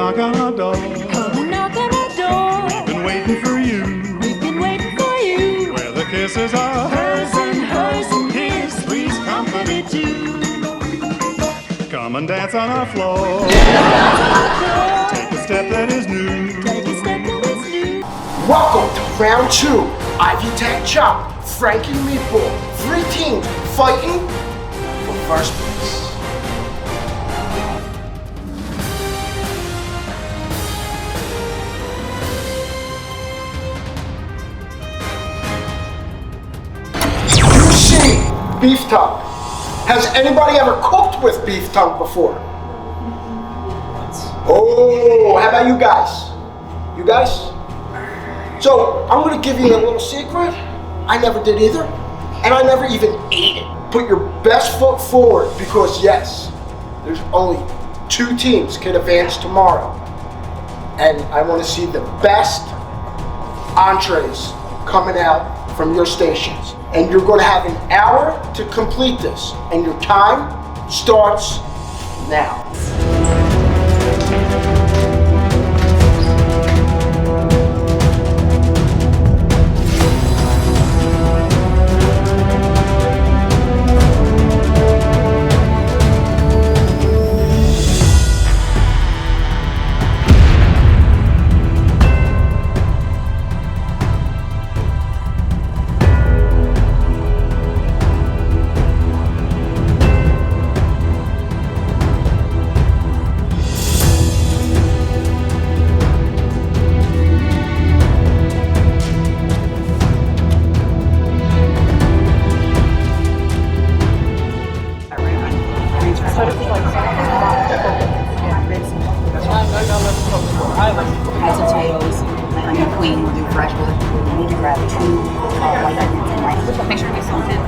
knock on our door. Come and knock on our door. We've been waiting for you. We've been waiting for you. Where the kisses are Hers and his. Please comfort it too. Come and dance on our floor. Take a step that is new. Take a step that is new. Welcome to round 2. Ivy Tag Chop, Frankie and Meatball. 3 teams fighting for first place. You see beef tongue. Has anybody ever cooked with beef tongue before? Oh, how about you guys? You guys? So, I'm gonna give you a little secret. I never did either, and I never even ate it. Put your best foot forward because yes, there's only 2 teams can advance tomorrow. And I wanna see the best entrees coming out from your stations. And you're gonna have an hour to complete this, and your time starts now. Has potatoes, onion queen, we'll do fresh. We need to grab 2 white onions and rice. Make sure to be salted.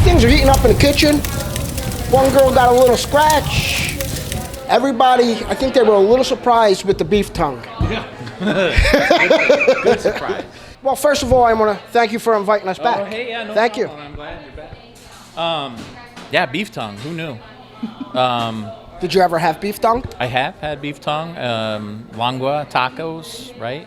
Things are heating up in the kitchen. One girl got a little scratch. Everybody, I think they were a little surprised with the beef tongue. Yeah. Good surprise. Well, first of all, I want to thank you for inviting us back. Oh, hey, yeah, no thank problem. you. I'm glad you're back. Yeah, beef tongue. Who knew? Did you ever have beef tongue? I have had beef tongue. Lengua tacos, right?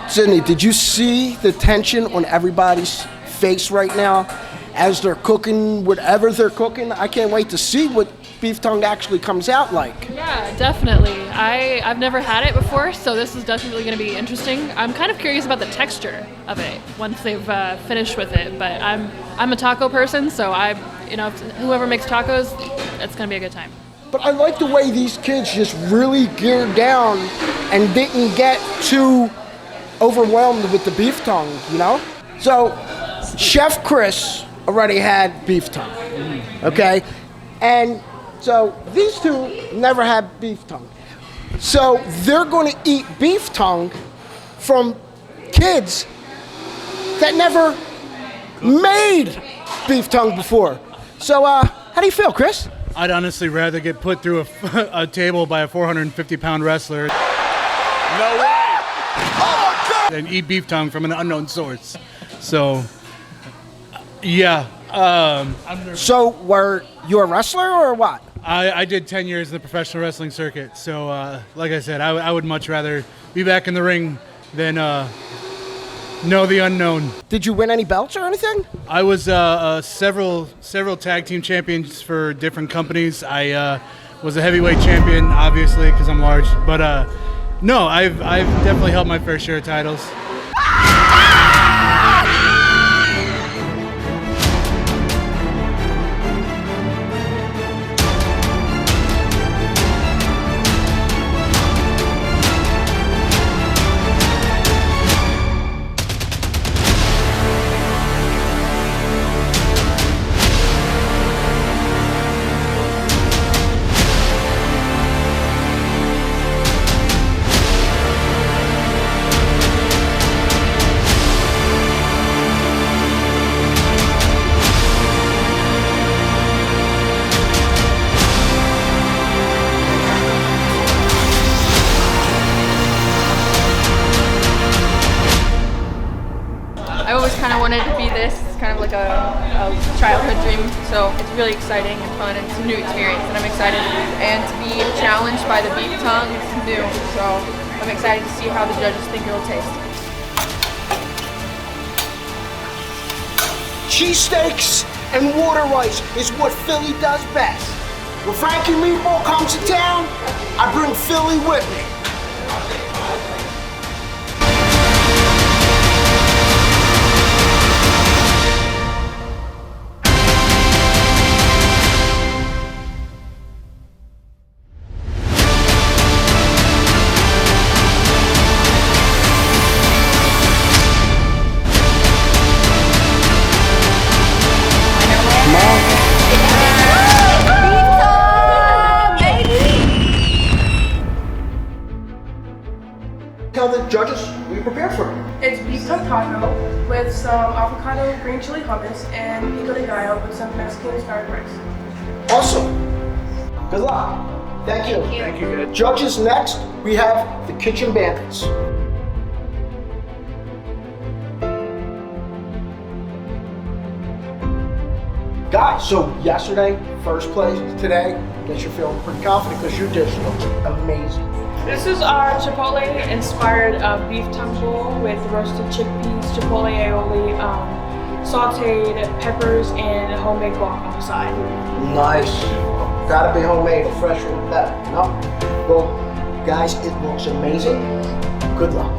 Sydney, did you see the tension on everybody's face right now as they're cooking whatever they're cooking? I can't wait to see what beef tongue actually comes out like. Yeah, definitely. I've never had it before, so this is definitely going to be interesting. I'm kind of curious about the texture of it once they've finished with it. But I'm a taco person, so whoever makes tacos, it's going to be a good time. But I like the way these kids just really geared down and didn't get too overwhelmed with the beef tongue, you know? So, Chef Chris already had beef tongue, okay? And so these 2 never had beef tongue. So they're going to eat beef tongue from kids that never made beef tongue before. So how do you feel, Chris? I'd honestly rather get put through a table by a 450-pound wrestler. No way! Oh, and eat beef tongue from an unknown source. So, yeah. So were you a wrestler or what? I did 10 years in the professional wrestling circuit. So, like I said, I would much rather be back in the ring than know the unknown. Did you win any belts or anything? I was several tag team champions for different companies. I was a heavyweight champion, obviously, because I'm large. But no, I've definitely held my fair share of titles. like a childhood dream. So it's really exciting and fun, and it's a new experience, and I'm excited. And to be challenged by the beef tongue is new, so I'm excited to see how the judges think it'll taste. Cheesesteaks and water rice is what Philly does best. When Frankie Meatball comes to town, I bring Philly with me. Tell the judges what you prepared for them. It's beef tongue taco with some avocado green chili hummus and pico de gallo with some Mexican-inspired rice. Awesome. Good luck. Thank you. Thank you. Thank you. Judges, next, we have the Kitchen Bandits. Guys, so yesterday, first place, today, I guess you're feeling pretty confident because your dish looks amazing. This is our Chipotle-inspired beef tongue bowl with roasted chickpeas, Chipotle aioli, sauteed peppers, and homemade guac on the side. Nice. Gotta be homemade or fresh from the better, no? Well, guys, it looks amazing. Good luck.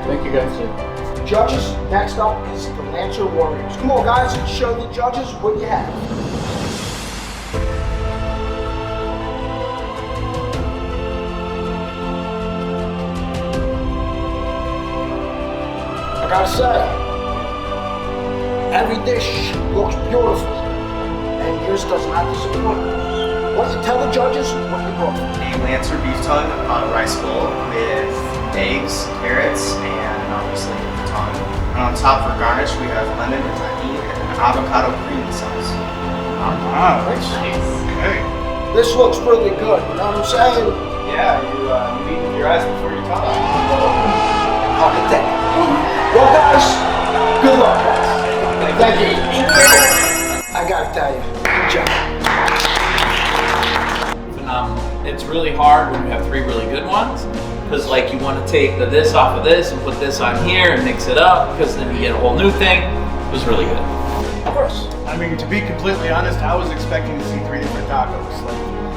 Thank you guys. Judges, next up is the Lancer Warriors. Come on, guys, let's show the judges what you have. I gotta say, every dish looks beautiful, and yours does not disappoint. Why don't you tell the judges what you brought? A Lancer beef tongue on a rice bowl with eggs, carrots, and obviously the tongue. And on top for garnish, we have lemon and tahini and an avocado cream sauce. Wow, that's okay. This looks really good, you know what I'm saying? Yeah, you eat with your eyes before you talk. I'll get that. Well, guys, good luck, guys. Thank you. I gotta tell you, good job. It's really hard when you have three really good ones, because like you want to take the this off of this and put this on here and mix it up, because then you get a whole new thing. It was really good. Of course. I mean, to be completely honest, I was expecting to see 3 different tacos.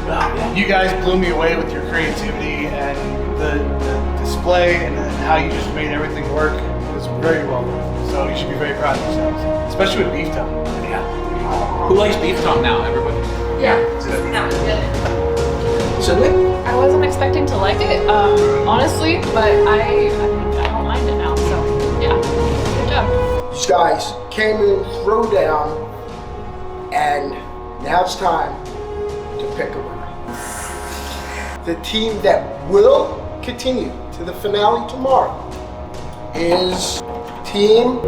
Like, you guys blew me away with your creativity and the display and how you just made everything work. It was very well done. So you should be very proud of yourselves, especially with beef tongue. Yeah. Who likes beef tongue now? Everybody? Yeah, that was good. Sydney? I wasn't expecting to like it, honestly, but I don't mind it now, so yeah, good job. These guys came in throwdown, and now it's time to pick a winner. The team that will continue to the finale tomorrow is Team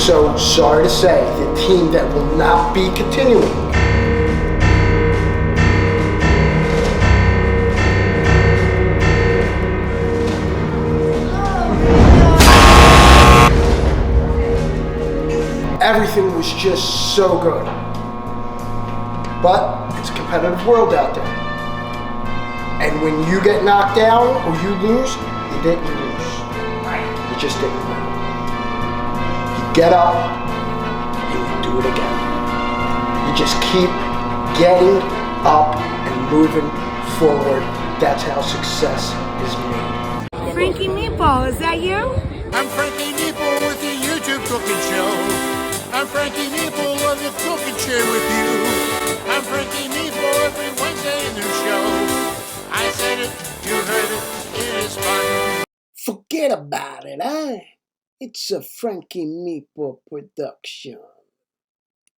So sorry to say, the team that will not be continuing everything was just so good. But it's a competitive world out there. And when you get knocked down or you lose, you didn't lose. You just didn't win. You get up and you do it again. You just keep getting up and moving forward. That's how success is made. Frankie Meatball, is that you? I'm Frankie Meatball with the YouTube cooking show. I'm Frankie Meatball on the cooking chair with you. I'm Frankie Meatball every Wednesday in the show. I said it, you heard it, it is fun. Forget about it, huh? It's a Frankie Meatball production.